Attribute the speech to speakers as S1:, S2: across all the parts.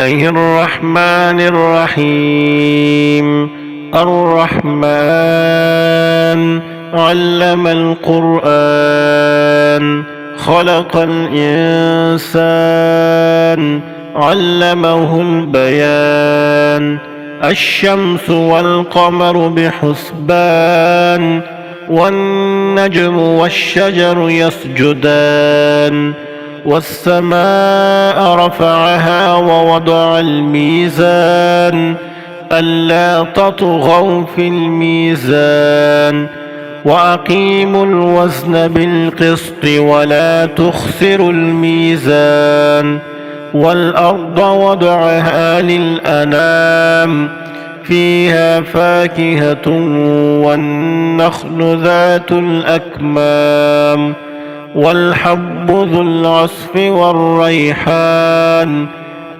S1: الله الرحمن الرحيم. الرحمن علم القرآن، خلق الإنسان، علمه البيان. الشمس والقمر بحسبان، والنجم والشجر يسجدان. والسماء رفعها ووضع الميزان، ألا تطغوا في الميزان، وأقيموا الوزن بالقسط ولا تخسروا الميزان. والأرض وضعها للأنام، فيها فاكهة والنخل ذات الأكمام، والحب ذو العصف والريحان.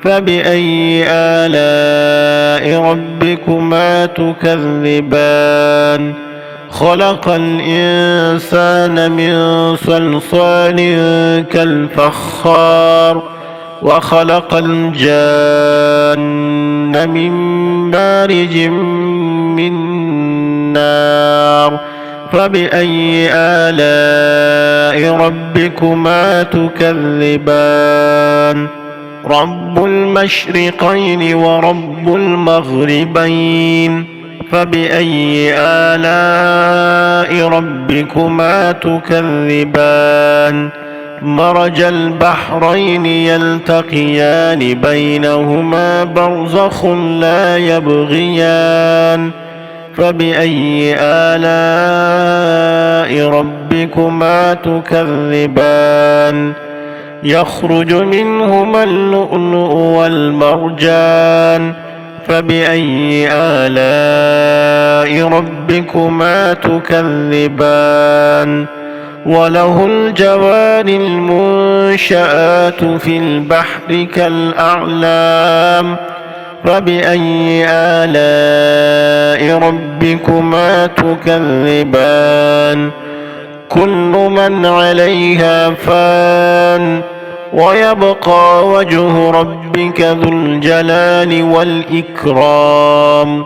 S1: فبأي آلاء ربكما تكذبان؟ خلق الإنسان من صلصال كالفخار، وخلق الجان من مارج من نار. فبأي آلاء ربكما تكذبان؟ رب المشرقين ورب المغربين. فبأي آلاء ربكما تكذبان؟ مرج البحرين يلتقيان، بينهما برزخ لا يبغيان. فبأي آلاء ربكما تكذبان؟ يخرج منهما اللؤلؤ والمرجان. فبأي آلاء ربكما تكذبان؟ وله الجوار المنشآت في البحر كالأعلام. فبأي آلاء ربكما تكذبان؟ كل من عليها فان، ويبقى وجه ربك ذو الجلال والإكرام.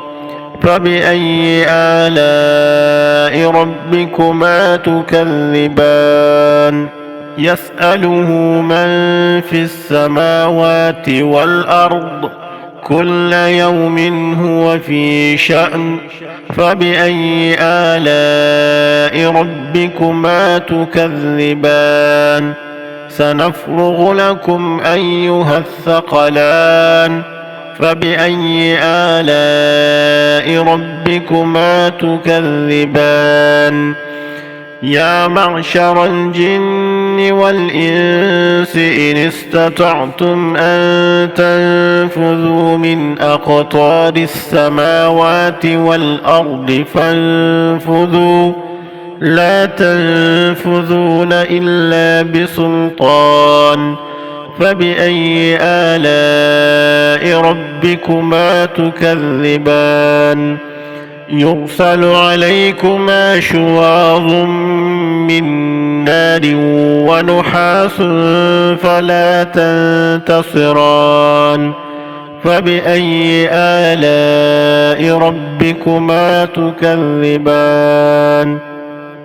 S1: فبأي آلاء ربكما تكذبان؟ يسأله من في السماوات والأرض، كل يوم هو في شأن. فبأي آلاء ربكما تكذبان؟ سنفرغ لكم أيها الثقلان. فبأي آلاء ربكما تكذبان؟ يا معشر الجن والإنس إن استطعتم أن تنفذوا من أقطار السماوات والأرض فانفذوا، لا تنفذون إلا بسلطان. فبأي آلاء ربكما تكذبان؟ يرسل عليكما شواظ من نار ونحاس فلا تنتصران. فبأي آلاء ربكما تكذبان؟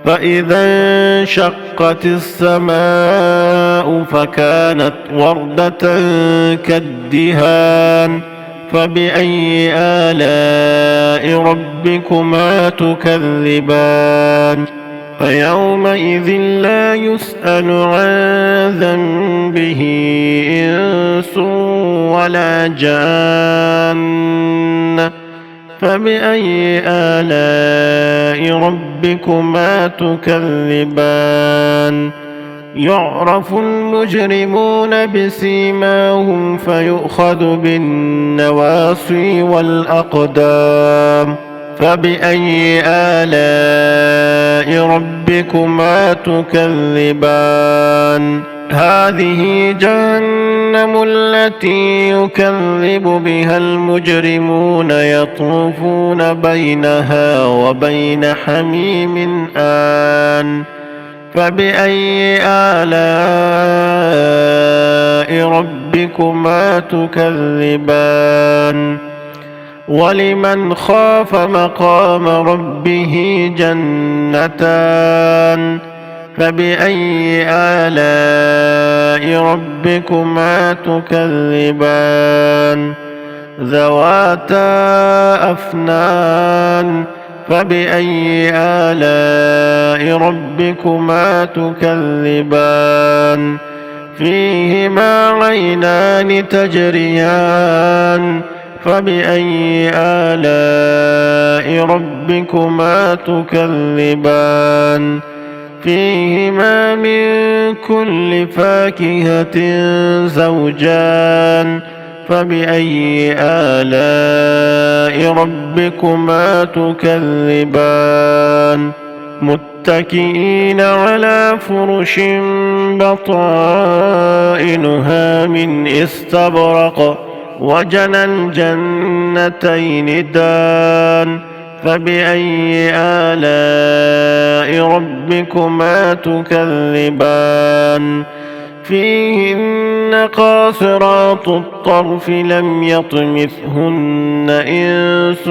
S1: فإذا انشقت السماء فكانت وردة كالدهان. فبأي آلاء ربكما تكذبان؟ فيومئذ لا يسأل عن ذنبه إنس ولا جان. فبأي آلاء ربكما تكذبان؟ يعرف المجرمون بسيماهم فيؤخذ بالنواصي والأقدام. فبأي آلاء ربكما تكذبان؟ هذه جهنم التي يكذب بها المجرمون، يطوفون بينها وبين حميم آن. فبأي آلاء ربكما ربكما تكذبان ولمن خاف مقام ربه جنتان فبأي آلاء ربكما تكذبان ذواتا أفنان فبأي آلاء ربكما تكذبان فيهما عينان تجريان فبأي آلاء ربكما تكذبان فيهما من كل فاكهة زوجان فبأي آلاء ربكما تكذبان متكئين على فرش بطائنها من استبرق وجنى الجنتين دان فبأي آلاء ربكما تكذبان فيهن قاصرات الطرف لم يطمثهن إنس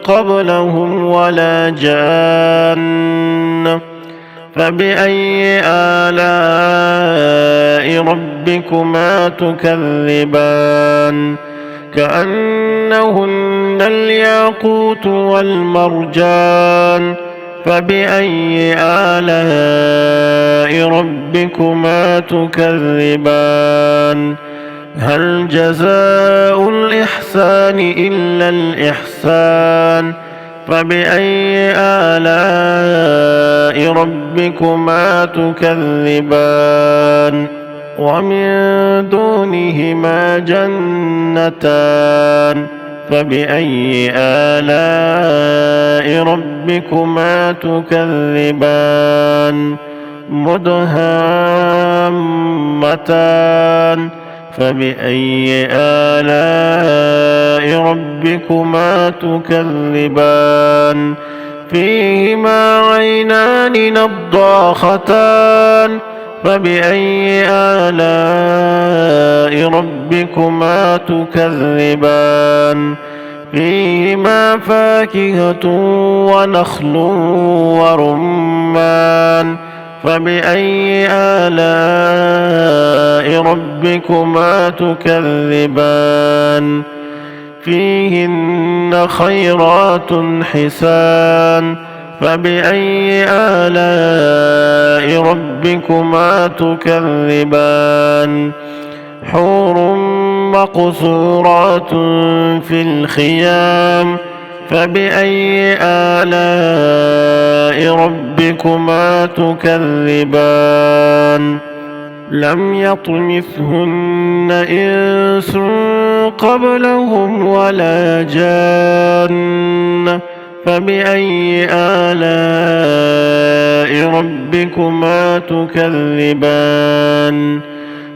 S1: قبلهم ولا جان فبأي آلاء ربكما تكذبان كأنهن الياقوت والمرجان فبأي آلاء ربكما تكذبان هل جزاء الإحسان إلا الإحسان فبأي آلاء ربكما تكذبان ومن دونهما جنتان فبأي آلاء ربكما تكذبان مدهامتان فبأي آلاء ربكما تكذبان فيهما عينان نضاختان فبأي آلاء ربكما تكذبان فيهما فاكهة ونخل ورمان فبأي آلاء ربكما تكذبان فيهن خيرات حسان فبأي آلاء ربكما تكذبان حور مقصورات في الخيام فبأي آلاء ربكما تكذبان لم يطمثهن إنس قبلهم ولا جان فبأي آلاء ربكما تكذبان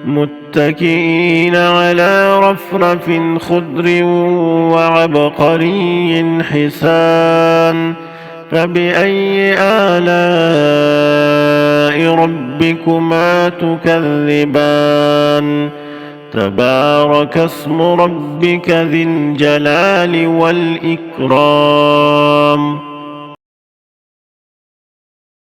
S1: متكئين على رفرف خضر وعبقري حسان فبأي آلاء ربكما تكذبان تبارك اسم ربك ذي الجلال والإكرام